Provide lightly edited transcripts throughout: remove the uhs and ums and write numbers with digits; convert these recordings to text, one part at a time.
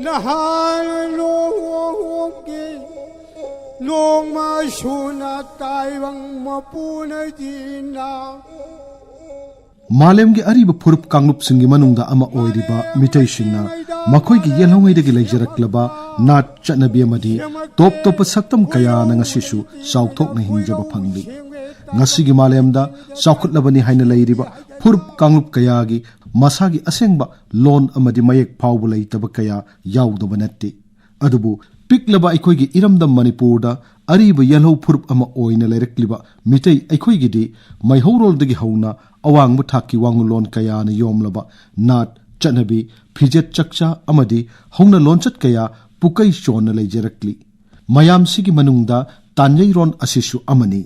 Nahan luhugi nong masuna taibang mapuna dina. Malemgi ariba phurup kanglup singi manungda ama oiriba mitai singna makhoigi yelhongaidagi leijaraklaba nat chanabi amadi top top saktam kaya na ngasisu sauthok na hinjaba phangli ngasigi malemda saukhutlavani haina leiriba phurup kanglup kayagi masagi asengba lon amadi mayek phawbu leitaba kaya yaudaba natte adubu piklaba aikhoigi iramdam manipurda ariba yelho phurup ama oina leirakliba mitai aikhoigidi maihorol hauna awangbu thaki wangulon kaya na yomlaba nat chanabi phijet chakcha amadi hauna lonchat kaya pukai chona leijarakli mayam sigi manungda tanjairon asisu amani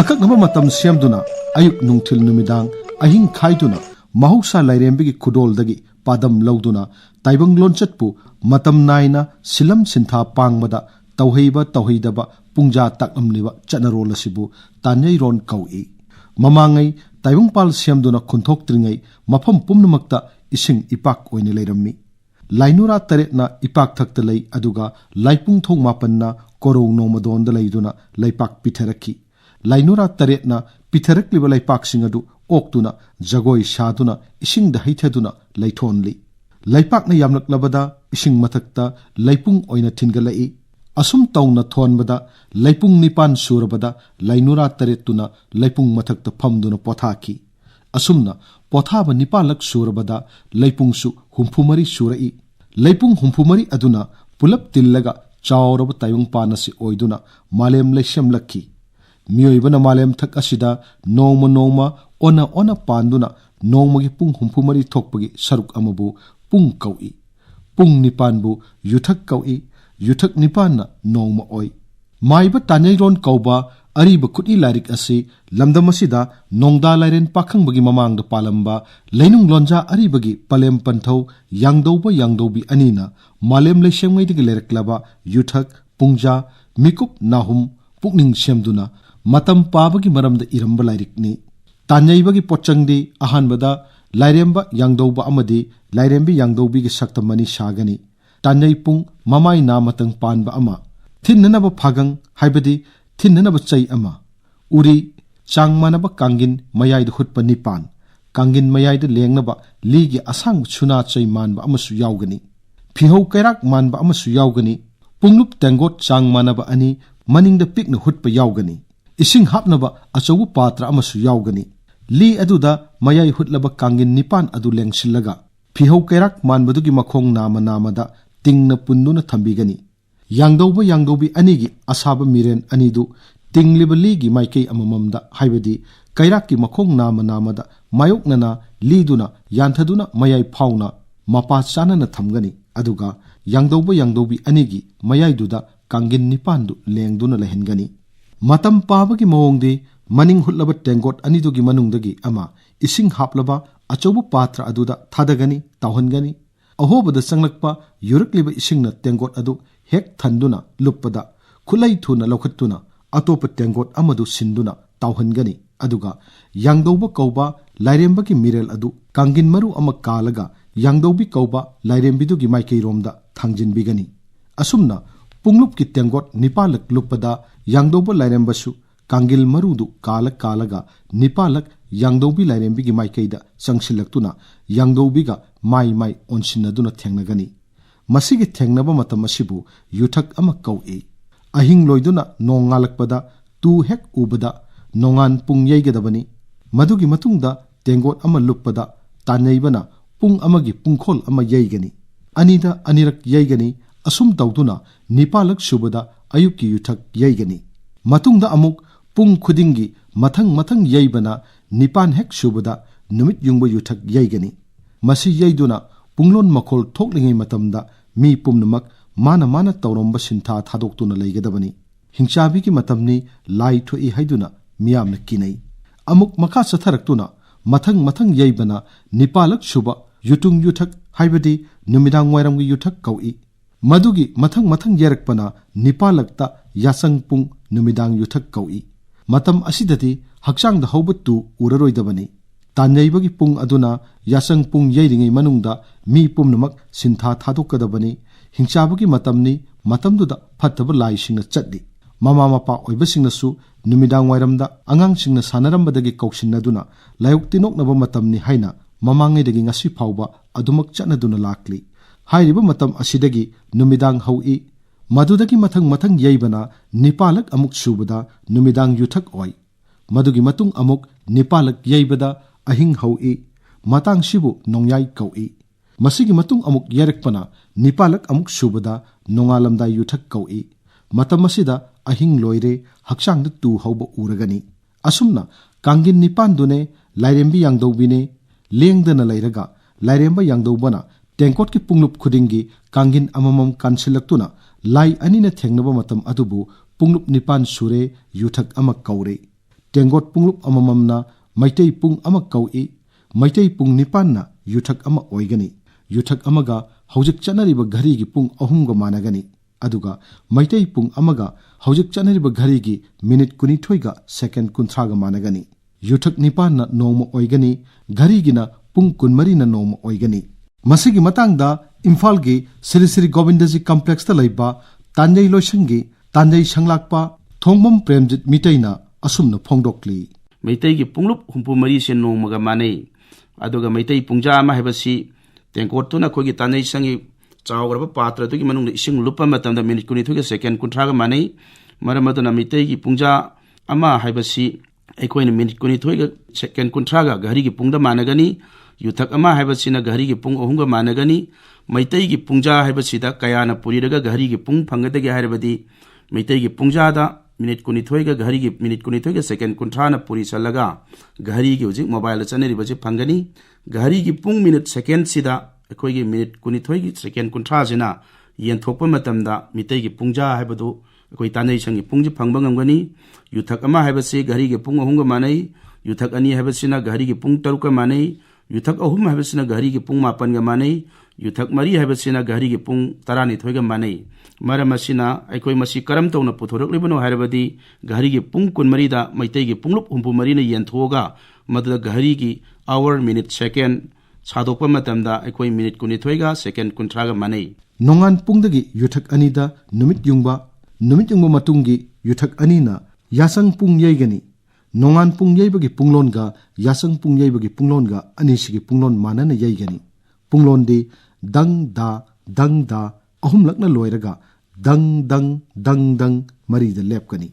akaknaba matam siamduna ayuk nungthil numidang ahing khaiduna mahausa lairembigi khudoldagi padam lauduna taibang lonchatpu matam naina silam sintha pangmada tauheiba tauheidaba pungja taklamliba chanarol asibu tanjairon kaui mamangai taibangpal siamduna khunthok tringai mafam pumnamakta ising ipak oine leirammi lainura taretna ipak thakta lei aduga laipung thong mapanna korong nomadonda leiduna leipak pitharakhi lainura taretna pitharakliba leipak singadu oktuna jagoi shaduna ising da haithaduna leithonli leipakna yamlaklabada ising mathakta leipung oina thingalai asum tauna thonbada leipung nipan surabada lainura taretuna leipung mathakta phamduna pothaki asumna pothaba nipalak surabada leipungsu humphumari surai leipung humphumari aduna pulap tillaga chawraba tayung panasi oiduna malem leisham lakhi miyoibana malem thak asida noma ona panduna nongmagi pung humphumari thokpagi saruk amabu pung kaui pung nipanbu yuthak kaui yuthak nipanna nongma oi maiba tanjairon kauba ariba khutni larik asi lamdamasida nongda lairen pakhangbagi mamangda palamba leinung lonja aribagi palem panthau yangdaubi anina malem leishemngaidagi leraklaba yuthak pungja mikup nahum pukning semduna matam pabagi maramda iramba lairikni tanjaibagi pochangdi ahanbada lairemba yangdauba amadi lairembi yangdaubi saktamani sagani tanjai pung mamai na matang panba ama thinnanaba phagang haibadi thinnanaba chai ama uri changmanaba kangin mayai hutpa nipan kangin mayai de lengnaba ligi asang chuna chai manba amasu yaugani phihau kairak manba amasu yaugani punglup tengot changmanaba ani maningda pikna hutpa yaugani ising hapnaba achawu patra amasu yaugani li aduda mayai hutlaba kangin nipan adu lengsillaga phihau kairak manbadugi makhong namada tingna punduna thambigani yangdaubi anigi asaba miren anidu tingliba ligi maikei amamamda haibadi kairaki makhong namada mayoknana liduna yanthaduna mayai phauna mapa chanana thamgani aduga yangdaubi anigi mayaiduda kangin nipandu lengduna lehengani matam pabagi mawongdi maning hutlaba tengot anidugi manungdagi ama ising haplaba achobu patra aduda thadagani tawhangani ahobada sanglakpa yurakliba isingna tengot adu hek thanduna luppada khulai thuna lokhattuna atopa tengot amadu sinduna tawhangani aduga yangdauba kauba lairembagi mirel adu kangin maru ama kalaga yangdaubi kauba lairembidugi maikeiromda thangjinbigani asumna punglupki tengot nipalak luppada yangdauba lairembasu kangil marudu kalaga nipalak yangdaubi lairembigi maikeida sangsilaktuna yangdaubiga mai onsinaduna thengnagani masigi thengnaba matam asibu yuthak ama kaui ahing loiduna nongalakpada tu hek ubada nongan pung yeigadabani madugi matungda tengot ama luppada taneibana pung amagi pungkhol ama yeigani anida anirak yeigani asum tawduna nipalak subada ayuki yuthak yeigani matungda amuk pung khudingi mathang yeibana nipan hek subada numit yungba yuthak yeigani masi yeiduna punglon makhol thoklingai matamda mi pumnamak mana tawromba sintha thadoktuna leigadabani hingchabigi matamni lai thoi haiduna miyamna kinai amuk makha satharaktuna mathang yeibana nipalak suba yutung yuthak haibadi numidang wairamgi yuthak kaui madugi mathang yerakpana nipalakta yasang pung numidang yuthak kaui matam asidati hakchang da hobatu uraroidabani tanyaibagi pung aduna yasang pung yairingai manungda mi pumnamak sintha thadokadabani hingchabagi matamni matamduda phattaba laisingna chatli mama mapa oibasingnasu numidang wairamda angangsingna sanarambadagi kauksinaduna layok tinoknaba matamni haina mamangaidagi ngasi phauba adumak chatnaduna lakli hairiba matam asidagi numidang haui madudagi mathang yaibana nipalak amuk subada numidang yuthak oi madugi matung amuk nipalak yaibada ahing haui matang sibu nongyai kaui masigi matung amuk yarekpana nipalak amuk subada nongalamda yuthak kaui matamasida ahing loire hakchangda tu hauba uragani asumna kangin nipandune lairembi yangdobine lengdana lairaga lairemba yangdobana tengkot ki punglup khudingi kangin amamam kansilaktuna lai anina thengnaba matam adubu punglup nipan sure yuthak ama kaure tengot punglup amamamna maitei pung ama kaui maitei pung nipanna yuthak ama oigani yuthak amaga hojik chanariba ghari gi pung ahumga managani aduga maitei pung amaga hojik chanariba ghari gi minute kuni thoiga second kunthraga managani yuthak nipanna noma oigani ghari gina pung kunmari na noma oigani masigi matangda imphal gi Sri Sri Govindaji complex ta laiba tanjai loisangi tanjai sanglakpa thongbam premjit mitaina asumna phongdokli maitai gi punglup humpu mari se nongmaga manei aduga maitai pungja ama hebasi tengkot tuna khogi tanjai sangi chawgraba patra tu gi manung ising lupa matamda minute kuni thuga second kunthraga manei maramaduna maitai gi pungja ama hebasi aikoina minute kuni thuga second kunthraga gari gi pungda managani yuthak ama hebasina gari gi pung ohunga managani maitai gi pungja hebasida kayana puriraga gari gi pung phangadagi haibadi maitai gi pungja da minute kuni thoiga gari gi minute kuni thoiga second kunthana puri salaga gari gi hujik mobile chaneri baje phangani gari gi pung minute second sida akoi gi minute kuni thoiga second kunthra jina yen thokpa matamda mitai gi pungja haibadu akoi tanai sangi pungji phangba ngamgani yuthak ama haibasi gari gi pung ohunga manai yuthak ani haibasina gari gi pung taruka manai yuthak ahum haibasina gari gi pung mapan ga manai yuthak mari haibasina gari gi pung tarani thoiga manai maramasina aikoi masi karam tawna puthoroklibono hairabadi gari gi pung kun mari da maitai gi punglup humpu mari na yenthoga madda gari gi hour minute second chadokpa matamda aikoi minute kuni thoiga second kunthraga manai nongan pungdagi yuthak anida numit yungba matungi yuthak anina yasang pung yaigani nongan pung yaibagi punglonga yasang pung yaibagi punglonga anisigi punglon manana yaigani punglon de dang da ahum lakna loiraga dang mari da lepkani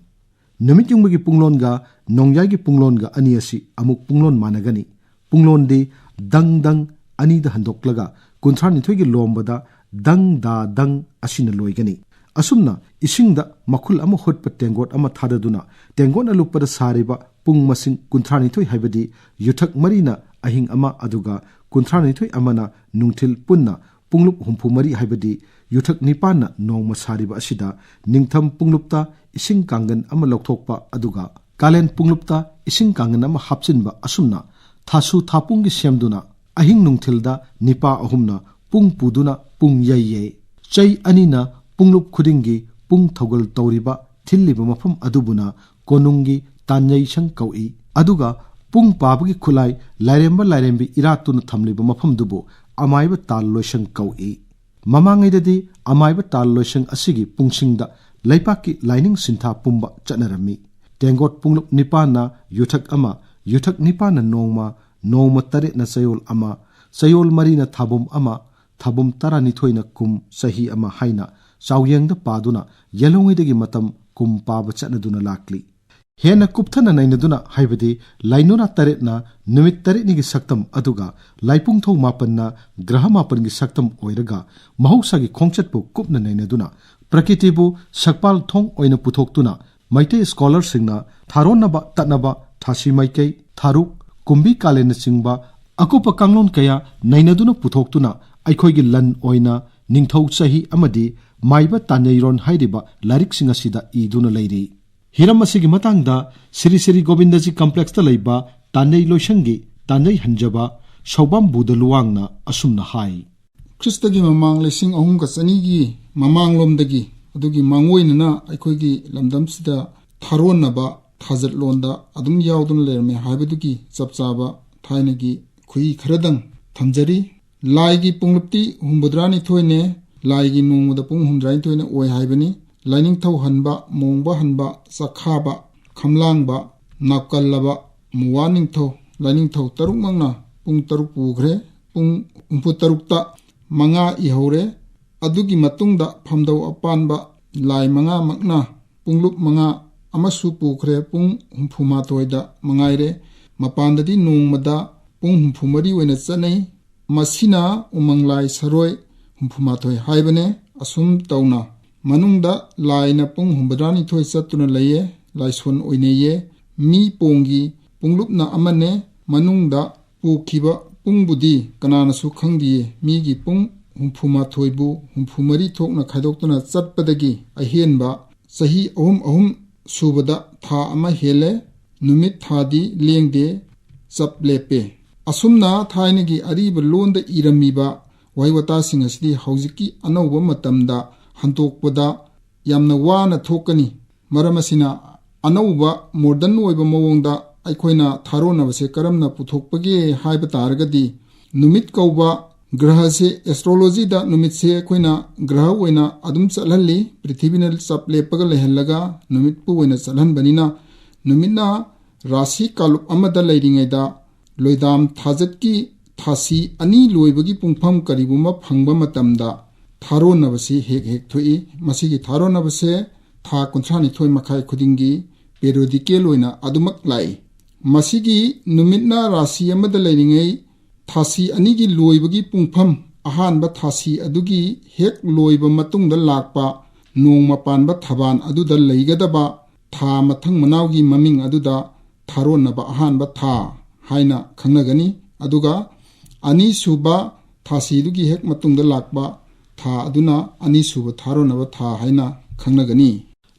numit yungbagi punglonga nongyagi punglonga aniasi amuk punglon managani punglon de dang ani da handoklaga kunthani thoigi lombada dang asina loigani asumna isingda makhul ama hotpa tengot ama thadaduna tengot na lupada sariba pung masing kunthani thoi haibadi yuthak marina ahing ama aduga kunthani thoi amana nungthil punna punglup humpu mari haibadi yuthak nipanna nongma sariba asida ningtham punglupta ising kangan ama lokthokpa aduga kalen punglupta ising kangan ama hapchinba asumna thasu thapunggi semduna ahing nungthilda nipa ahumna pung puduna pung yaye chai anina punglup khudingi pung thogal tawriba thilliba mafam adubuna konungi tanjai sang kaui aduga pung pabagi khulai lairembi iratuna thamliba mafam dubu amaiba tal loisang kaui mamangaidadi amaiba tal loisang asigi pungsingda laipaki lining sintha pumba chanarami tengot punglup nipana yuthak nipana nongma tare na sayol marina thabum tarani thoina kum sahi ama haina chawyengda paduna yelongidagi matam kum paba chanaduna lakli hena kupthana nainaduna haibadi lainuna taretna numit taretni gi saktam aduga laipung thong mapanna graha mapan gi saktam oiraga mahausa gi khongchatpu kupna nainaduna prakitibu sakpal thong oina puthoktuna maite scholar singna tharonaba tatnaba thasi maikei tharuk kumbi kalena singba akupa kanglon kaya nainaduna puthoktuna aikhoigi lan oina ningthau chahi amadi maiba tanairon hairiba larik singa sida iduna leiri hiram asigi matangda Sri Sri Govindaji complex ta leiba tanai loisangi tanai hanjaba shobam budaluwangna asumna hai Kristagi mamang lesing ahung ka sanigi mamang lomdagi adugi mangoinana aikhoigi lamdamsida tharon naba थाजतलोंदा अदुम यावदुन लेरमे हाइबदुगी चपचाबा थाइनगी खुई खरदंग थमजरी लाइगी पुंगलुप्ती हुंबुद्रानी थोइने लाइगी नोंगदा पुंग हुंद्रानी थोइने ओय हाइबनी lining थौ हनबा मोंगबा हनबा सखाबा खमलांगबा नाकल्लबा मुवानिंग थौ lining थौ तरुक मंगना पुंग तरुक पुग्रे पुंग उम्पु तरुकता मंगा इहौरे अदुगी मतुंगदा फमदौ अपानबा लाइ मंगा मकना पुंगलुप मंगा अमसु पुग्रे पुंग हुंफुमाथोइदा मंगाइरे मपानददी नोंगमदा पुंग हुंफुमरी ओइना चनै मसिना उमंगलाइ सरोय हुंफुमाथोइ हाइबने assume तौना मनुंगदा लाइना पुंग हुंबद्रानी थोइ चतुना लइये लाइसोन ओइनेये मी पोंगी पुंगलुपना अमने मनुंगदा पुखिबा पुंगबुदी कनानसु खंगदिये मीगी पुंग हुंफुमाथोइबु हुंफुमरी थोकना खाइदोक्तुना चटपदगी अहेनबा सही अहुम सुबदा था अमा हेले नुमित थादी लेंगदे चप लेपे असुमना थाइनगी अरीब लोंद इरमीबा वाइवतासिंग असदी हौजिकी अनौब मतमदा हंतोकपदा यामना वाना थोकनी मरमसिना अनौबा मॉडर्न ओइबा मवोंगदा अखोइना थारोनबसे करमना पुथोकपगे हाइबा तारगदी नुमित कौबा ग्रह से एस्ट्रोलॉजी दा नुमित से अखोइना ग्रह ओइना अदुम चलहल्ली पृथ्वीना चप लेपगा लेहल्लगा नुमित पु ओइना चलहनबनिना नुमितना राशि कालुप अमदा लैरिङैदा लोइदाम थाजतकी थासी अनि लोइबगी पुंगफम करिबुमा फंगबा मतमदा थारोनबसी हेक थोई मसिगी थारोनबसे था 32 मखाइ खुदिंगी पेरियोडिकल ओइना अदुमक लाई मसिगी नुमितना राशि अमदा लैरिङै थासी अनिगी लोइबगी पुंगफम अहानबा थासी अदुगी हेक लोइबा मतुंगदा लाकपा नोंगमा पानबा थबान अदुदा लैगदबा था मथंग मनावगी ममिंग अदुदा थारोनबा अहानबा था हाइना खंगनगनी अदुगा अनीसुबा थासीदुगी हेक मतुंगदा लाकपा था अदुना अनीसुबा थारोनबा था हाइना खंगनगनी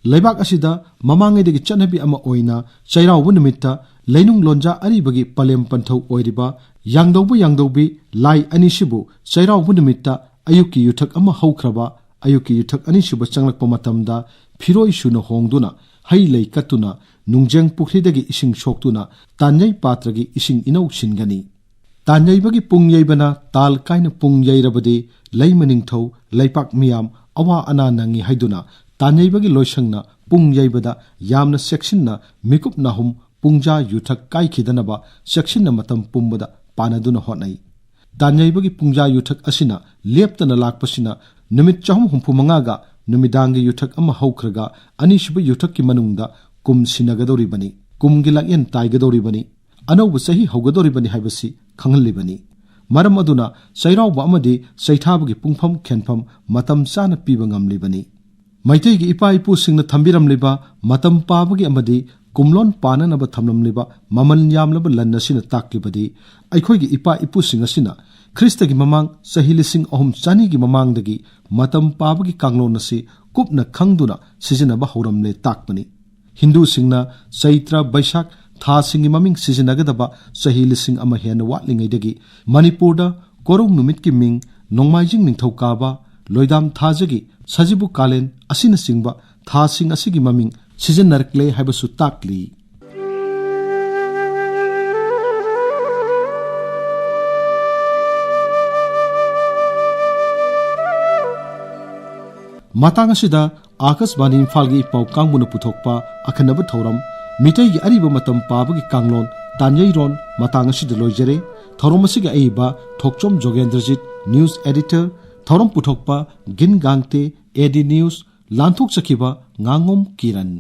लेबाक असिदा ममांगैदगी चनबी अमा ओइना चैरावबु निमित्ता लैनुंग लोंजा अरिबगी पलेम पंथौ ओइरिबा यांगदौबी लाई अनिसिबु चैरावबु निमित्ता अयुकी युथक अमा हौख्रबा अयुकी युथक अनिसिबु चंगलकपा मतमदा फिरोइ सुना होंगदुना हई लई कत्तुना नुंजेंग पुखरीदगी इसिंग सोक्तुना तान्यै पात्रगी इसिंग इनौ सिनगनी तान्यैबगी पुंग यैबना ताल काइना पुंग यैरबदि लैमनिंगथौ लैपाक मियाम अवा अना नंगी हाइदुना तान्यैबगी लोइसंगना पुंग यैबदा यामना सेक्शनना मिकुप नाहुम पुंगजा युथक काइखिदनबा सेक्शनना मतम पुंबदा पानदुना होनाई तान्यैबगी पुंगजा युथक असिना लेप्तना लाकपसिना नुमित 465 नुमिदांगी युथक अमा हौख्रगा अनिसुब युथक की मनुंगदा कुम सिनगदोरिबनी कुमगी लायन ताइगदोरिबनी अनौब सही हौगदोरिबनी हाइबसी खंगलिबनी मरम अदुना चैरावबा अमदि चैथाबगी पुंगफम खेनफम मतम चाना पीबा ngamलिबनी मैतैगी इपा इपु सिंगना थंबिरमलिबा मतम पाबगी अमदि कुमलोन पाननबा थमलमलिबा ममल यामलबा लन्नसिना ताक्लिबदी अखोइगी इपा इपु सिंगसिना ख्रिस्तगी ममांग सही लिसिंग अहुम चानीगी ममांगदगी मतम पाबगी कांगलोन असि कुपना खंगदुना सिजनबा हौरमले ताकपनी हिंदू सिंगना चैत्र बैशाख था सिंगी ममिंग सिजनगदबा सही लिसिंग अमा हेन वाटलिंगैदगी मणिपुरदा कोरौ नुमित की मिंग नोंमाइजिंग निंगथौकाबा लोइदाम थाजगी सजिबु कालेन असिना सिंगबा था सिंग असिगी ममिंग सिजनरकले हाइबसु ताकली matang asida akasbani imphal-gi pau kangbuna puthokpa akhanaba thoram mitai-gi ariba matam pabagi kanglon tanyairon matang asida loijare thorom asiga aiba thokchom jogendrajit news editor thorom puthokpa gin gangte AD news lanthok sakhiba ngangom kiran